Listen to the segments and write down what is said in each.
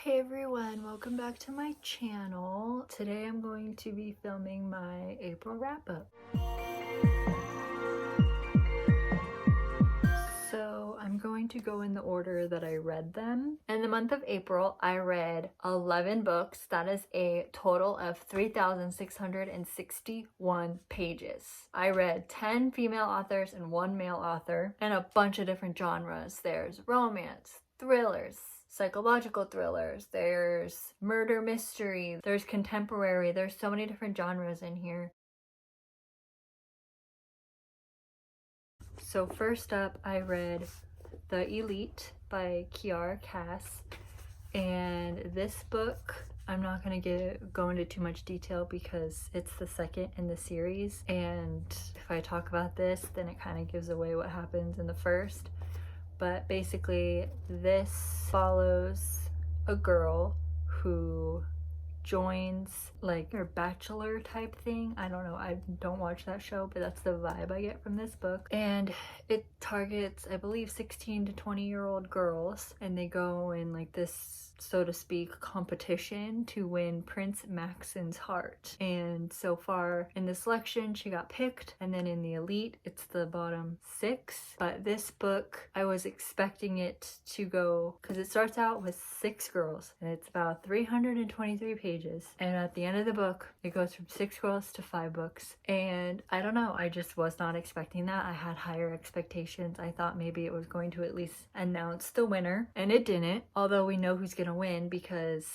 Hey everyone, welcome back to my channel. Today I'm going to be filming my April wrap-up. So I'm going to go in the order that I read them. In the month of April, I read 11 books. That is a total of 3,661 pages. I read 10 female authors and 1 male author, and a bunch of different genres. There's romance, thrillers, psychological thrillers, there's murder mystery, there's contemporary, there's so many different genres in here. So first up, I read The Elite by Kiara Cass, and this book, I'm not going to go into too much detail because it's the second in the series, and if I talk about this, then it kind of gives away what happens in the first. But basically, this follows a girl who joins like her bachelor type thing. I don't know, I don't watch that show, but that's the vibe I get from this book. And it targets, I believe, 16 to 20-year-old girls, and they go in like this, so to speak, competition to win Prince Maxon's heart. And so far in the selection, she got picked, and then in the elite, it's the bottom 6. But this book, I was expecting it to go, because it starts out with 6 girls, and it's about 323 pages. And at the end of the book, it goes from 6 girls to 5 books. And I don't know, I just was not expecting that. I had higher expectations. I thought maybe it was going to at least announce the winner, and it didn't, although we know who's gonna win because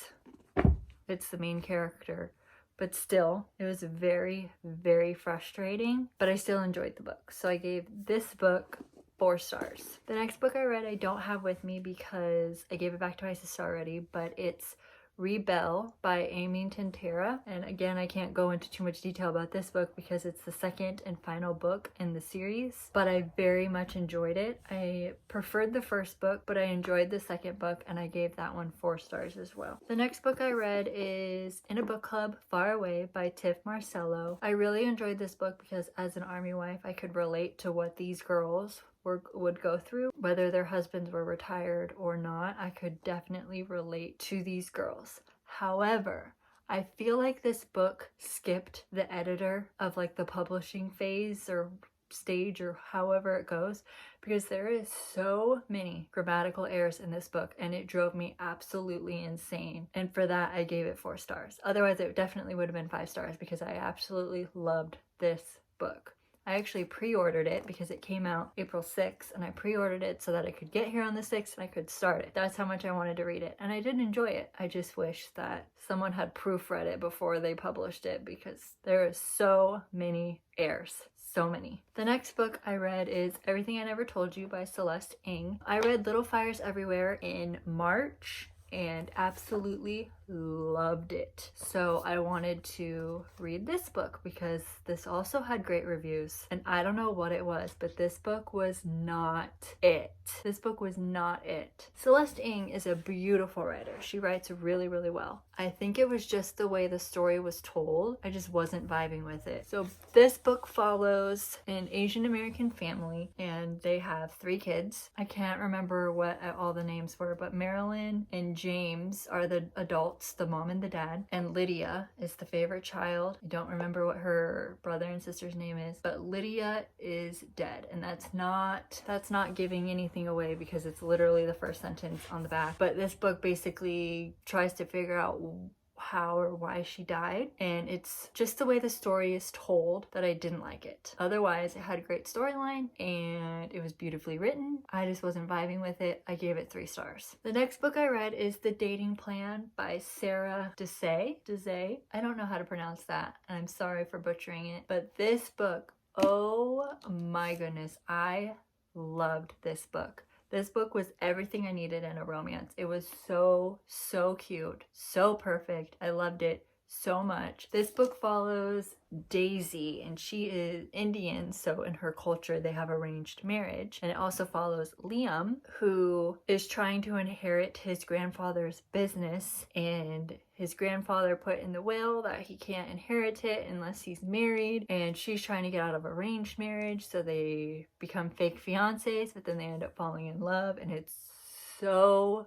it's the main character. But still, it was very, very frustrating, but I still enjoyed the book. So I gave this book 4 stars. The next book I read I don't have with me because I gave it back to my sister already, but it's Rebel by Amy Tintera. And again, I can't go into too much detail about this book because it's the second and final book in the series, but I very much enjoyed it. I preferred the first book, but I enjoyed the second book, and I gave that one 4 stars as well. The next book I read is In a Book Club, Far Away by Tiff Marcello. I really enjoyed this book because as an army wife, I could relate to what these girls would go through. Whether their husbands were retired or not, I could definitely relate to these girls. However, I feel like this book skipped the editor of like the publishing phase or stage or however it goes, because there is so many grammatical errors in this book, and it drove me absolutely insane. And for that, I gave it 4 stars. Otherwise, it definitely would have been 5 stars because I absolutely loved this book. I actually pre-ordered it because it came out April 6th, and I pre-ordered it so that I could get here on the 6th and I could start it. That's how much I wanted to read it, and I did enjoy it. I just wish that someone had proofread it before they published it because there are so many errors. So many. The next book I read is Everything I Never Told You by Celeste Ng. I read Little Fires Everywhere in March and absolutely loved it. So I wanted to read this book because this also had great reviews, and I don't know what it was, but this book was not it. This book was not it. Celeste Ng is a beautiful writer. She writes really, really well. I think it was just the way the story was told. I just wasn't vibing with it. So this book follows an Asian American family, and they have 3 kids. I can't remember what all the names were, but Marilyn and James are the adults, the mom and the dad, and Lydia is the favorite child. I don't remember what her brother and sister's name is, but Lydia is dead, and that's not giving anything away because it's literally the first sentence on the back. But this book basically tries to figure out how or why she died, and it's just the way the story is told that I didn't like it. Otherwise, it had a great storyline and it was beautifully written. I just wasn't vibing with it. I gave it 3 stars. The next book I read is The Dating Plan by Sarah Desai. I don't know how to pronounce that, and I'm sorry for butchering it, but this book, oh my goodness, I loved this book. This book was everything I needed in a romance. It was so, so cute, so perfect. I loved it so much. This book follows Daisy, and she is Indian, so in her culture they have arranged marriage. And it also follows Liam, who is trying to inherit his grandfather's business, and his grandfather put in the will that he can't inherit it unless he's married, and she's trying to get out of arranged marriage, so they become fake fiancés, but then they end up falling in love, and it's so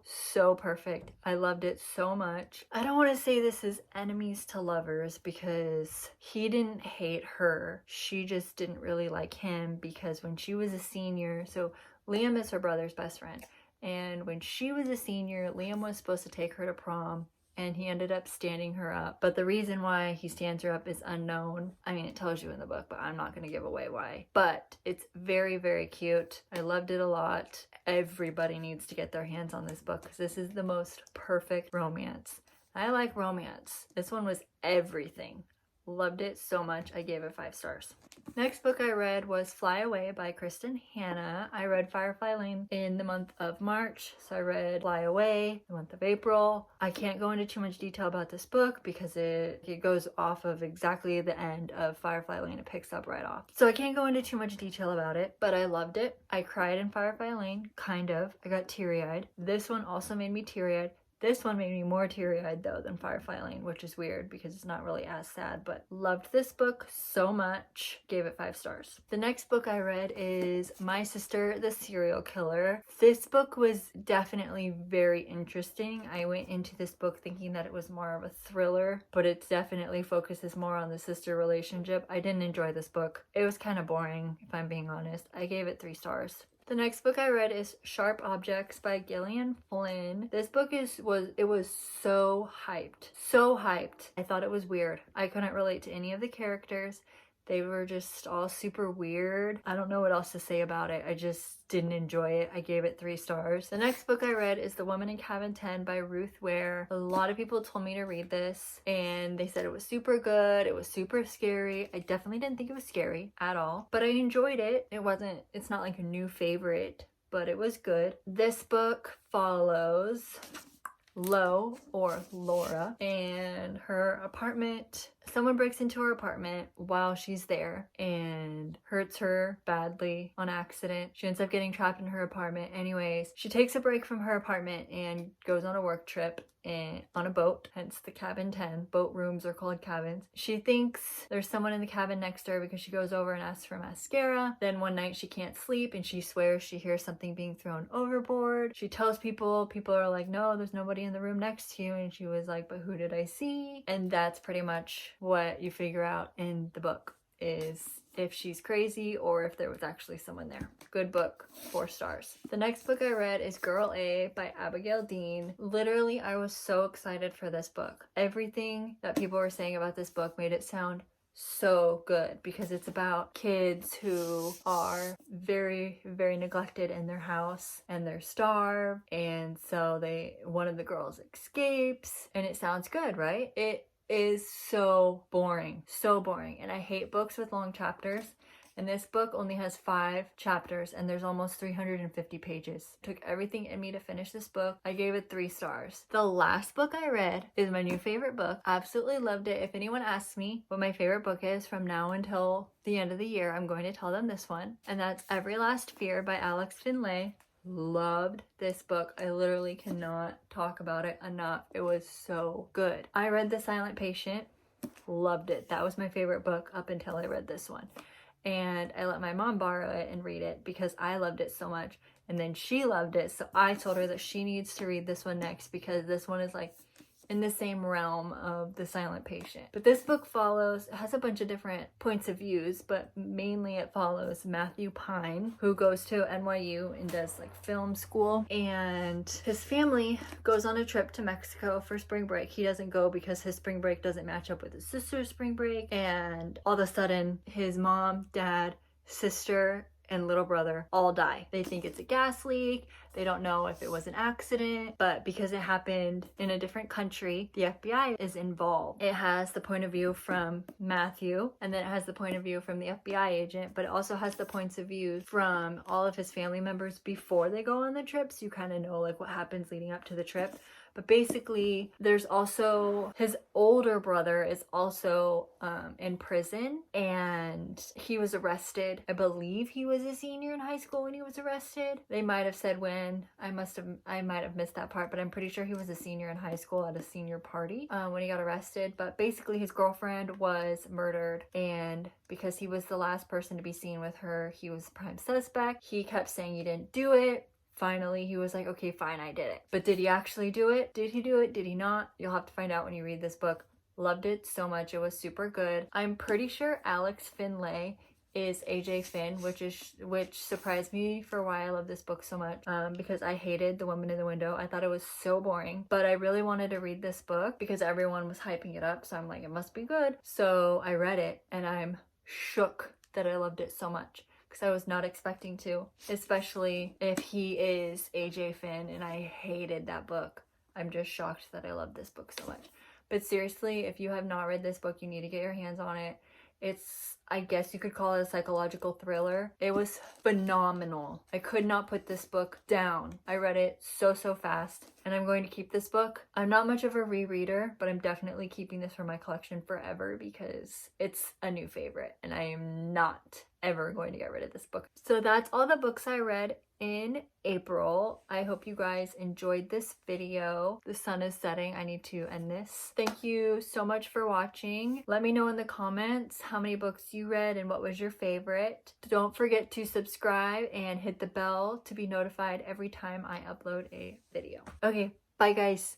perfect. I loved it so much. I don't want to say this is enemies to lovers because he didn't hate her. She just didn't really like him because when she was a senior, so Liam is her brother's best friend. And when she was a senior, Liam was supposed to take her to prom and he ended up standing her up. But the reason why he stands her up is unknown. I mean, it tells you in the book, but I'm not going to give away why. But it's very cute. I loved it a lot. Everybody needs to get their hands on this book because this is the most perfect romance. I like romance. This one was everything. Loved it so much. I gave it 5 stars. Next book I read was Fly Away by Kristen Hanna. I read Firefly Lane in the month of March, so I read Fly Away the month of April. I can't go into too much detail about this book because it goes off of exactly the end of Firefly Lane. It picks up right off. So I can't go into too much detail about it, but I loved it. I cried in Firefly Lane, kind of. I got teary-eyed. This one also made me teary-eyed. This one made me more teary-eyed though than Firefly Lane, which is weird because it's not really as sad, but loved this book so much. Gave it 5 stars. The next book I read is My Sister, the Serial Killer. This book was definitely very interesting. I went into this book thinking that it was more of a thriller, but it definitely focuses more on the sister relationship. I didn't enjoy this book. It was kind of boring, if I'm being honest. I gave it 3 stars. The next book I read is Sharp Objects by Gillian Flynn. This book was so hyped. So hyped. I thought it was weird. I couldn't relate to any of the characters. They were just all super weird. I don't know what else to say about it. I just didn't enjoy it. I gave it 3 stars. The next book I read is The Woman in Cabin 10 by Ruth Ware. A lot of people told me to read this and they said it was super good. It was super scary. I definitely didn't think it was scary at all, but I enjoyed it. It's not like a new favorite, but it was good. This book follows Lo, or Laura, and her apartment. Someone breaks into her apartment while she's there and hurts her badly on accident. She ends up getting trapped in her apartment. Anyways, she takes a break from her apartment and goes on a work trip and on a boat, hence the cabin 10. Boat rooms are called cabins. She thinks there's someone in the cabin next to her because she goes over and asks for mascara. Then one night she can't sleep and she swears she hears something being thrown overboard. She tells people are like, no, there's nobody in the room next to you. And she was like, but who did I see? And that's pretty much what you figure out in the book, is if she's crazy or if there was actually someone there. Good book, 4 stars. The next book I read is Girl A by Abigail Dean. Literally, I was so excited for this book. Everything that people were saying about this book made it sound so good because it's about kids who are very neglected in their house and they're starved, and so one of the girls escapes, and it sounds good, right? It is so boring, and I hate books with long chapters, and this book only has 5 chapters and there's almost 350 pages. It took everything in me to finish this book. I gave it 3 stars. The last book I read is my new favorite book. Absolutely loved it. If anyone asks me what my favorite book is from now until the end of the year, I'm going to tell them this one, and that's Every Last Fear by Alex Finlay. Loved this book. I literally cannot talk about it enough. It was so good. I read The Silent Patient. Loved it. That was my favorite book up until I read this one. And I let my mom borrow it and read it because I loved it so much. And then she loved it. So I told her that she needs to read this one next because this one is like in the same realm of The Silent Patient. But this book has a bunch of different points of views, but mainly it follows Matthew Pine, who goes to NYU and does like film school, and his family goes on a trip to Mexico for spring break. He doesn't go because his spring break doesn't match up with his sister's spring break, and all of a sudden his mom, dad, sister, and little brother all die. They think it's a gas leak. They don't know if it was an accident, but because it happened in a different country, the FBI is involved. It has the point of view from Matthew, and then it has the point of view from the FBI agent, but it also has the points of view from all of his family members before they go on the trip, so you kind of know like what happens leading up to the trip. But basically, there's also his older brother is also in prison, and he was arrested. I believe he was a senior in high school when he was arrested. They might have said when. I might have missed that part, but I'm pretty sure he was a senior in high school at a senior party when he got arrested. But basically, his girlfriend was murdered, and because he was the last person to be seen with her, he was the prime suspect. He kept saying he didn't do it finally he was like, okay, fine, I did it. But did he actually do it? Did he do it? Did he not? You'll have to find out when you read this book. Loved it so much. It was super good. I'm pretty sure Alex Finlay is AJ Finn, which surprised me for why I love this book so much, because I hated The Woman in the Window. I thought it was so boring, but I really wanted to read this book because everyone was hyping it up, so I'm like, it must be good. So I read it and I'm shook that I loved it so much, because I was not expecting to, especially if he is AJ Finn and I hated that book. I'm just shocked that I love this book so much. But seriously, if you have not read this book, you need to get your hands on it. It's, I guess you could call it a psychological thriller. It was phenomenal. I could not put this book down. I read it so fast, and I'm going to keep this book. I'm not much of a rereader, but I'm definitely keeping this for my collection forever because it's a new favorite, and I am not ever going to get rid of this book. So that's all the books I read in April. I hope you guys enjoyed this video. The sun is setting. I need to end this. Thank you so much for watching. Let me know in the comments how many books you read and what was your favorite. Don't forget to subscribe and hit the bell to be notified every time I upload a video. Okay, bye guys.